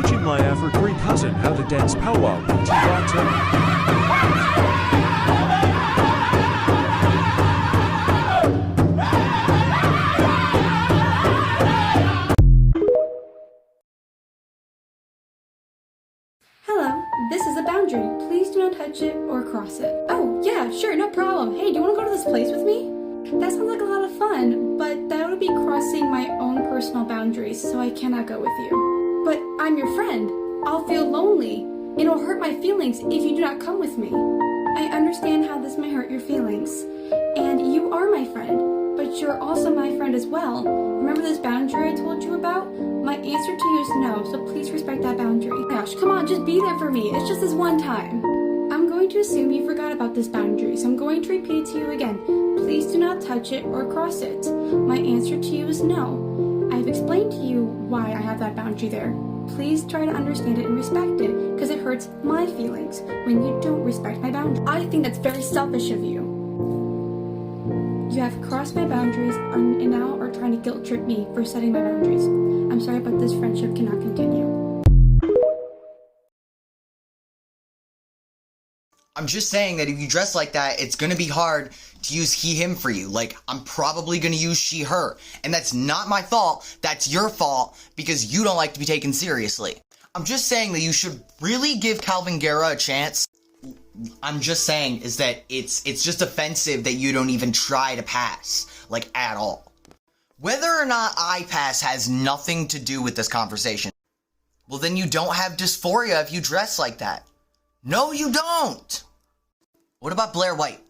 teaching my African cousin how to dance powwow with Tivata. Hello, this is a boundary. Please do not touch it or cross it. Oh, yeah, sure, no problem. Hey, do you want to go to this place with me? That sounds like a lot of fun, but that would be crossing my own personal boundaries, so I cannot go with you. But I'm your friend. I'll feel lonely. It'll hurt my feelings if you do not come with me. I understand how this may hurt your feelings. And you are my friend, but you're also my friend as well. Remember this boundary I told you about? My answer to you is no, so please respect that boundary. Gosh, come on, just be there for me. It's just this one time. I'm going to assume you forgot about this boundary, so I'm going to repeat it to you again. Please do not touch it or cross it. My answer to you is no. I've explained to you why I have that boundary there. Please try to understand it and respect it, because it hurts my feelings when you don't respect my boundary. I think that's very selfish of you. You have crossed my boundaries and now are trying to guilt trip me for setting my boundaries. I'm sorry, but this friendship cannot continue. I'm just saying that if you dress like that, it's gonna be hard to use he, him for you. Like, I'm probably gonna use she, her. And that's not my fault, that's your fault, because you don't like to be taken seriously. I'm just saying that you should really give Calvin Guerra a chance. I'm just saying is that it's just offensive that you don't even try to pass, like, at all. Whether or not I pass has nothing to do with this conversation. Well, then you don't have dysphoria if you dress like that. No, you don't! What about Blair White?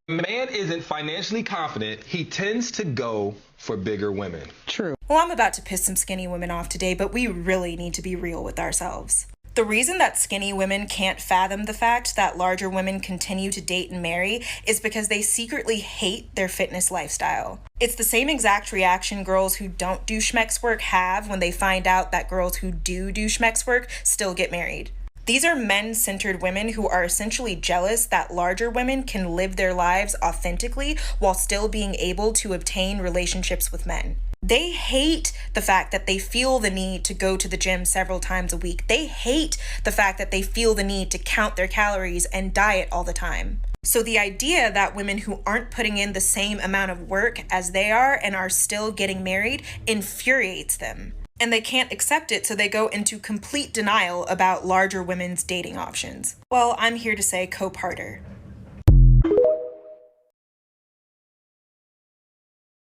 Man isn't financially confident, he tends to go for bigger women. True. Well, I'm about to piss some skinny women off today, but we really need to be real with ourselves. The reason that skinny women can't fathom the fact that larger women continue to date and marry is because they secretly hate their fitness lifestyle. It's the same exact reaction girls who don't do schmex work have when they find out that girls who do schmex work still get married. These are men-centered women who are essentially jealous that larger women can live their lives authentically while still being able to obtain relationships with men. They hate the fact that they feel the need to go to the gym several times a week. They hate the fact that they feel the need to count their calories and diet all the time. So the idea that women who aren't putting in the same amount of work as they are and are still getting married infuriates them. And they can't accept it, so they go into complete denial about larger women's dating options. Well, I'm here to say co-parter.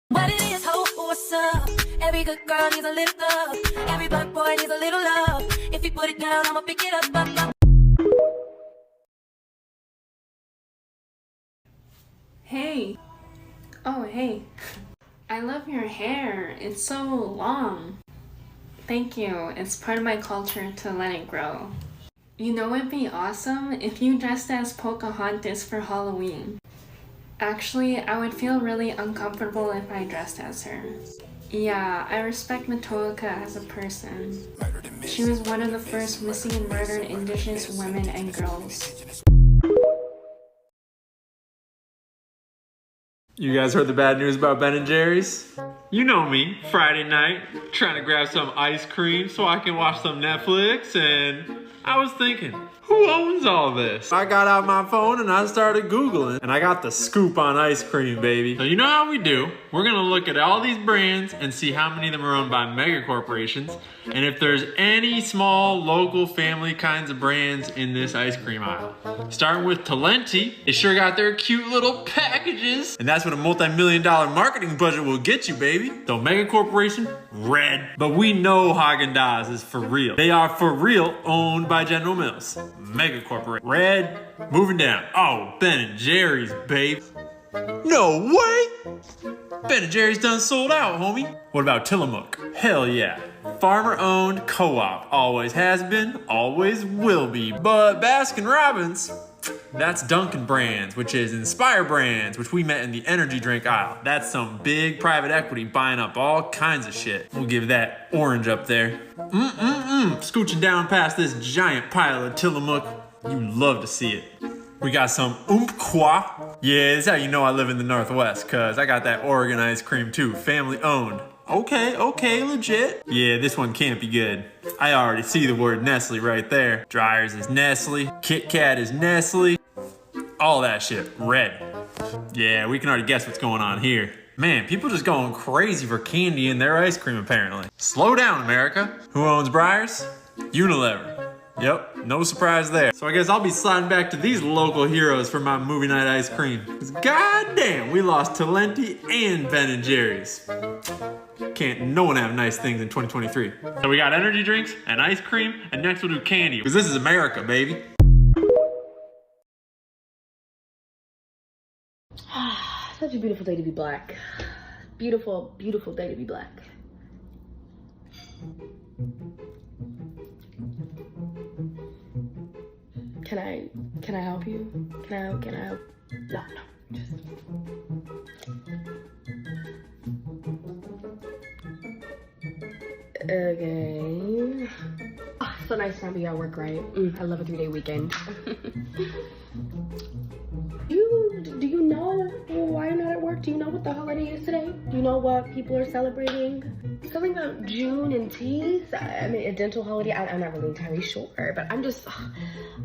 What it is, ho, what's up? Every good girl needs a little love. Every black boy needs a little love. If you put it down, I'ma pick it up. Hey. Oh, hey. I love your hair. It's so long. Thank you. It's part of my culture to let it grow. You know it'd be awesome if you dressed as Pocahontas for Halloween. Actually, I would feel really uncomfortable if I dressed as her. Yeah, I respect Matoaka as a person. She was one of the first missing and murdered Indigenous women and girls. You guys heard the bad news about Ben & Jerry's? You know me, Friday night, trying to grab some ice cream so I can watch some Netflix, and I was thinking, who owns all this? I got out my phone and I started Googling, and I got the scoop on ice cream, baby. So you know how we do. We're gonna look at all these brands and see how many of them are owned by mega corporations, and if there's any small, local, family kinds of brands in this ice cream aisle. Starting with Talenti, they sure got their cute little packages, and that's what a multi-million-dollar marketing budget will get you, baby. The mega corporation, red. But we know Haagen-Dazs is for real. They are for real owned by General Mills. Mega corporation. Red, moving down. Oh, Ben & Jerry's, babe. No way! Ben & Jerry's done sold out, homie. What about Tillamook? Hell yeah. Farmer-owned co-op. Always has been, always will be. But Baskin-Robbins, That's Dunkin' Brands, which is Inspire Brands, which we met in the energy drink aisle. That's some big private equity buying up all kinds of shit. We'll give that orange up there. Scooching down past this giant pile of Tillamook. You love to see it. We got some Umpqua. Yeah, this is how you know I live in the Northwest, cause I got that Oregon ice cream too, family owned. Okay, legit. Yeah, this one can't be good. I already see the word Nestle right there. Dryers is Nestle, Kit Kat is Nestle. All that shit, red. Yeah, we can already guess what's going on here. Man, people just going crazy for candy in their ice cream apparently. Slow down, America. Who owns Breyers? Unilever. Yep, no surprise there. So I guess I'll be sliding back to these local heroes for my movie night ice cream. Cause goddamn, we lost Talenti and Ben & Jerry's. Can't no one have nice things in 2023. So we got energy drinks and ice cream, and next we'll do candy. Cause this is America, baby. Such a beautiful day to be black. Beautiful, beautiful day to be black. Can I help you? Can I help? No, just. Okay. Oh, so nice to have you at work, right? I love a 3-day weekend. Do you know why you're not at work? Do you know what the holiday is today? Do you know what people are celebrating? Something about June and teeth. I mean, a dental holiday. I'm not really entirely sure, but I'm just,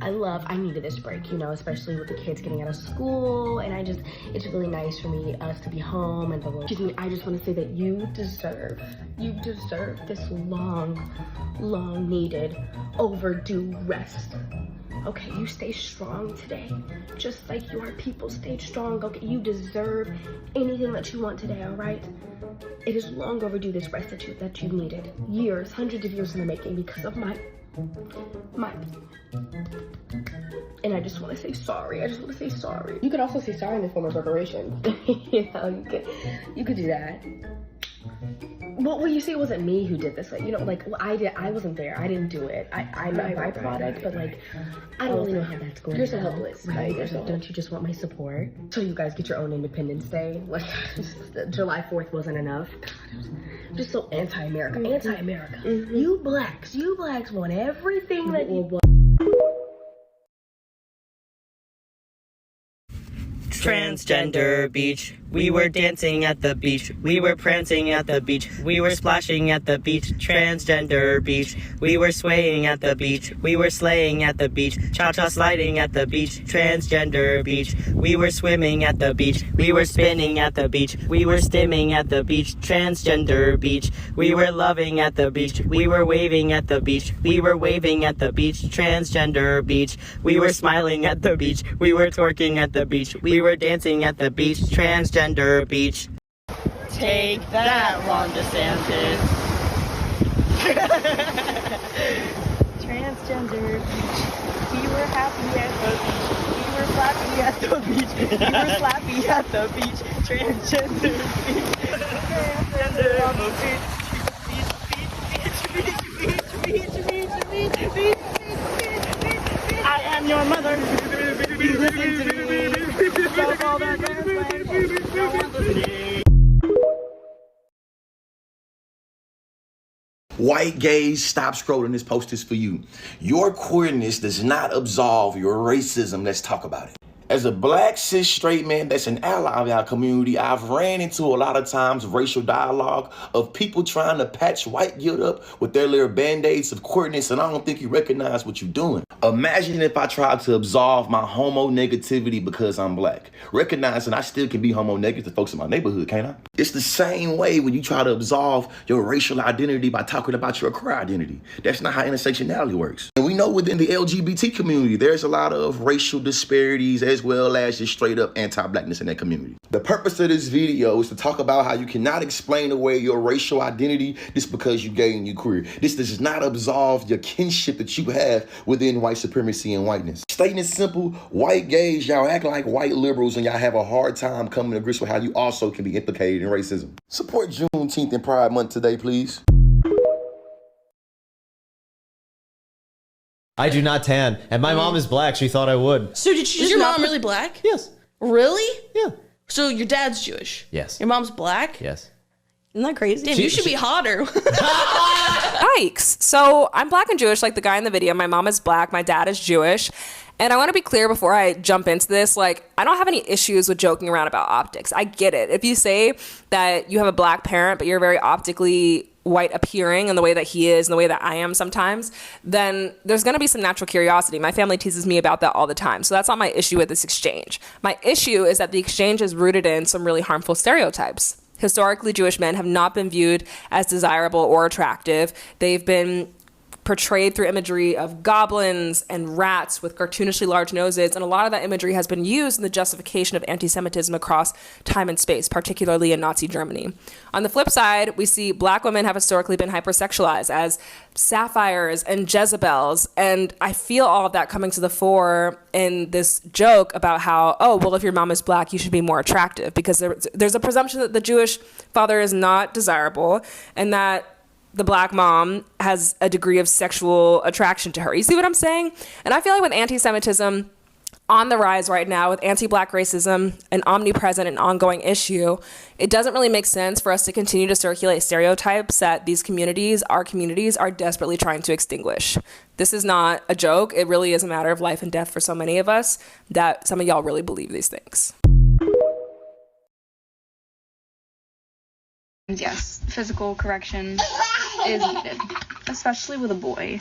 I needed this break, you know, especially with the kids getting out of school, and it's really nice for us to be home, and excuse me, I just want to say that you deserve this long needed, overdue rest. Okay, you stay strong today, just like your people stayed strong. Okay, you deserve anything that you want today, all right? It is long overdue, this rest that you've needed. Years, hundreds of years in the making because of my. And I just want to say sorry. You could also say sorry in the form of reparation. You know, you could do that. Well, you see, it wasn't me who did this. Like, you know, like, well, I wasn't there. I didn't do it. I'm a byproduct, but like, I don't really know how that's going. You're so helpless, right? Don't you just want my support? So you guys get your own Independence Day? Like, July 4th wasn't enough. Just so anti-America. Mm-hmm. You blacks want everything that you want. Transgender beach. We were dancing at the beach. We were prancing at the beach. We were splashing at the beach. Transgender beach. We were swaying at the beach. We were slaying at the beach. Cha-cha sliding at the beach. Transgender beach. We were swimming at the beach. We were spinning at the beach. We were stimming at the beach. Transgender beach. We were loving at the beach. We were waving at the beach. We were waving at the beach. Transgender beach. We were smiling at the beach. We were twerking at the beach. We were dancing at the beach. Transgender beach. Take that, Ron DeSantis. Transgender beach. We were happy at the beach. We were slappy at the beach. We were slappy at the beach. Transgender beach. Transgender on the beach. I am your mother. Listen to me. Don't all that White gays, stop scrolling. This post is for you. Your queerness does not absolve your racism. Let's talk about it. As a black, cis, straight man that's an ally of our community, I've ran into a lot of times racial dialogue of people trying to patch white guilt up with their little band-aids of queerness, and I don't think you recognize what you're doing. Imagine if I tried to absolve my homo negativity because I'm black, recognizing I still can be homo negative to folks in my neighborhood, can't I? It's the same way when you try to absolve your racial identity by talking about your queer identity. That's not how intersectionality works. And we know within the LGBT community, there's a lot of racial disparities as well as just straight up anti-blackness in that community. The purpose of this video is to talk about how you cannot explain away your racial identity just because you're gay and you're queer. This does not absolve your kinship that you have within white supremacy and whiteness. Stating it simple, white gays, y'all act like white liberals and y'all have a hard time coming to grips with how you also can be implicated in racism. Support Juneteenth and Pride Month today, please. I do not tan. And my mom is black. She thought I would. So did she Is just your not mom really black? Yes. Really? Yeah. So your dad's Jewish? Yes. Your mom's black? Yes. Isn't that crazy? Damn, you should be hotter. Yikes. So I'm black and Jewish like the guy in the video. My mom is black. My dad is Jewish. And I want to be clear before I jump into this, like, I don't have any issues with joking around about optics. I get it. If you say that you have a black parent, but you're very optically white appearing in the way that he is and the way that I am sometimes, then there's going to be some natural curiosity. My family teases me about that all the time. So that's not my issue with this exchange. My issue is that the exchange is rooted in some really harmful stereotypes. Historically, Jewish men have not been viewed as desirable or attractive. They've been portrayed through imagery of goblins and rats with cartoonishly large noses, and a lot of that imagery has been used in the justification of anti-Semitism across time and space, particularly in Nazi Germany. On the flip side, we see black women have historically been hypersexualized as sapphires and Jezebels, and I feel all of that coming to the fore in this joke about how, oh, well, if your mom is black, you should be more attractive, because there's a presumption that the Jewish father is not desirable, and that the black mom has a degree of sexual attraction to her. You see what I'm saying? And I feel like with anti-Semitism on the rise right now, with anti-black racism an omnipresent and ongoing issue, it doesn't really make sense for us to continue to circulate stereotypes that these communities, our communities, are desperately trying to extinguish. This is not a joke. It really is a matter of life and death for so many of us that some of y'all really believe these things. Yes, physical correction is needed, especially with a boy.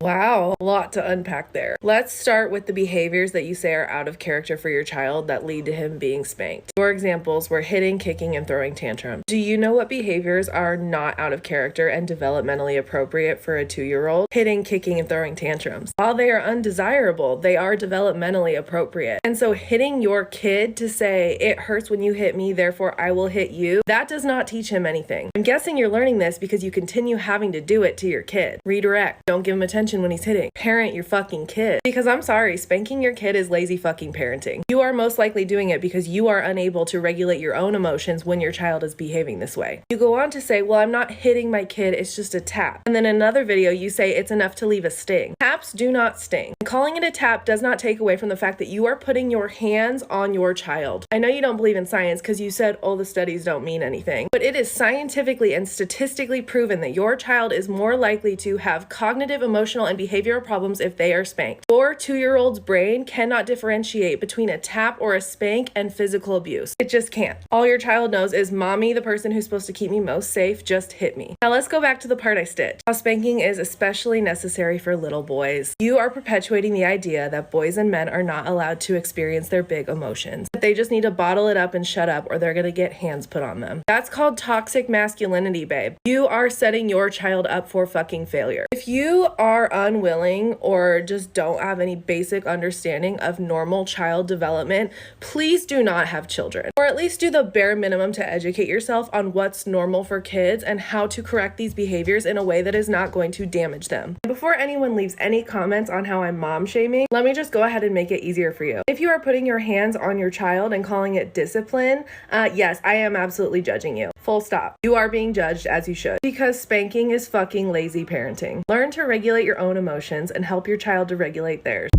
Wow, a lot to unpack there. Let's start with the behaviors that you say are out of character for your child that lead to him being spanked. Your examples were hitting, kicking, and throwing tantrums. Do you know what behaviors are not out of character and developmentally appropriate for a 2-year-old? Hitting, kicking, and throwing tantrums. While they are undesirable, they are developmentally appropriate. And so hitting your kid to say, it hurts when you hit me, therefore I will hit you, that does not teach him anything. I'm guessing you're learning this because you continue having to do it to your kid. Redirect. Don't give him attention when he's hitting. Parent your fucking kid. Because I'm sorry, spanking your kid is lazy fucking parenting. You are most likely doing it because you are unable to regulate your own emotions when your child is behaving this way. You go on to say, well, I'm not hitting my kid, it's just a tap. And then in another video, you say it's enough to leave a sting. Taps do not sting. Calling it a tap does not take away from the fact that you are putting your hands on your child. I know you don't believe in science because you said, oh, the studies don't mean anything, but it is scientifically and statistically proven that your child is more likely to have cognitive, emotional, and behavioral problems if they are spanked. Your 2-year-old's brain cannot differentiate between a tap or a spank and physical abuse. It just can't. All your child knows is, mommy, the person who's supposed to keep me most safe, just hit me. Now let's go back to the part I stitched. How spanking is especially necessary for little boys. You are perpetuating the idea that boys and men are not allowed to experience their big emotions. That they just need to bottle it up and shut up or they're gonna get hands put on them. That's called toxic masculinity, babe. You are setting your child up for fucking failure. If you are unwilling or just don't have any basic understanding of normal child development, please do not have children. Or at least do the bare minimum to educate yourself on what's normal for kids and how to correct these behaviors in a way that is not going to damage them. Before anyone leaves any comments on how I'm mom shaming, let me just go ahead and make it easier for you. If you are putting your hands on your child and calling it discipline, yes, I am absolutely judging you. Full stop. You are being judged as you should, because spanking is fucking lazy parenting. Learn to regulate your own emotions and help your child to regulate theirs.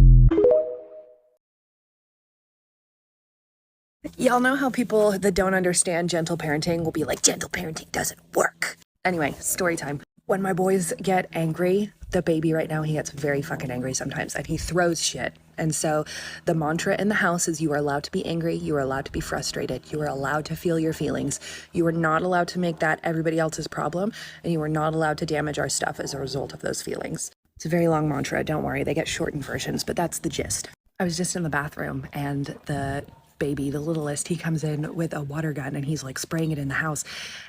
Y'all know how people that don't understand gentle parenting will be like, gentle parenting doesn't work. Anyway, story time. When my boys get angry, the baby right now, he gets very fucking angry sometimes and he throws shit. And so the mantra in the house is, you are allowed to be angry, you are allowed to be frustrated, you are allowed to feel your feelings. You are not allowed to make that everybody else's problem, and you are not allowed to damage our stuff as a result of those feelings. It's a very long mantra, don't worry, they get shortened versions, but that's the gist. I was just in the bathroom and the baby, the littlest, he comes in with a water gun and he's like spraying it in the house.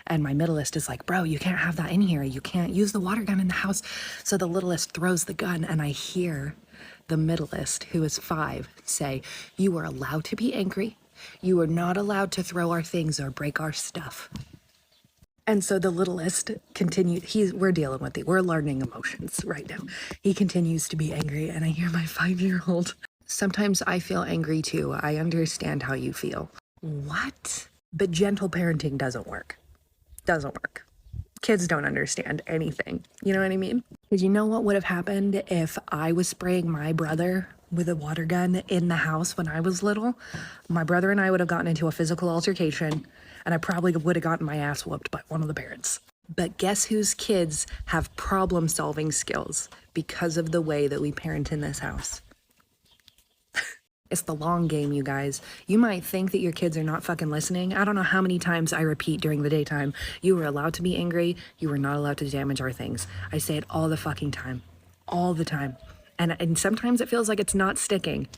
And my middleest is like, bro, you can't have that in here. You can't use the water gun in the house. So the littlest throws the gun and I hear the middleest, who is 5, say, you are allowed to be angry. You are not allowed to throw our things or break our stuff. And so the littlest continued, we're dealing with it. We're learning emotions right now. He continues to be angry and I hear my 5-year-old. Sometimes I feel angry too. I understand how you feel. What? But gentle parenting doesn't work. Doesn't work. Kids don't understand anything. You know what I mean? Because you know what would have happened if I was spraying my brother with a water gun in the house when I was little? My brother and I would have gotten into a physical altercation, and I probably would have gotten my ass whooped by one of the parents. But guess whose kids have problem-solving skills because of the way that we parent in this house? It's the long game, you guys. You might think that your kids are not fucking listening. I don't know how many times I repeat during the daytime. You were allowed to be angry. You were not allowed to damage our things. I say it all the fucking time. All the time. And sometimes it feels like it's not sticking.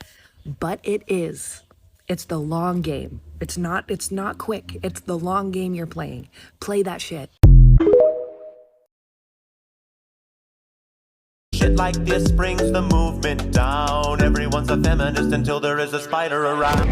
But it is. It's the long game. It's not quick. It's the long game you're playing. Play that shit. Shit like this brings the movement down. Everyone's a feminist until there is a spider around.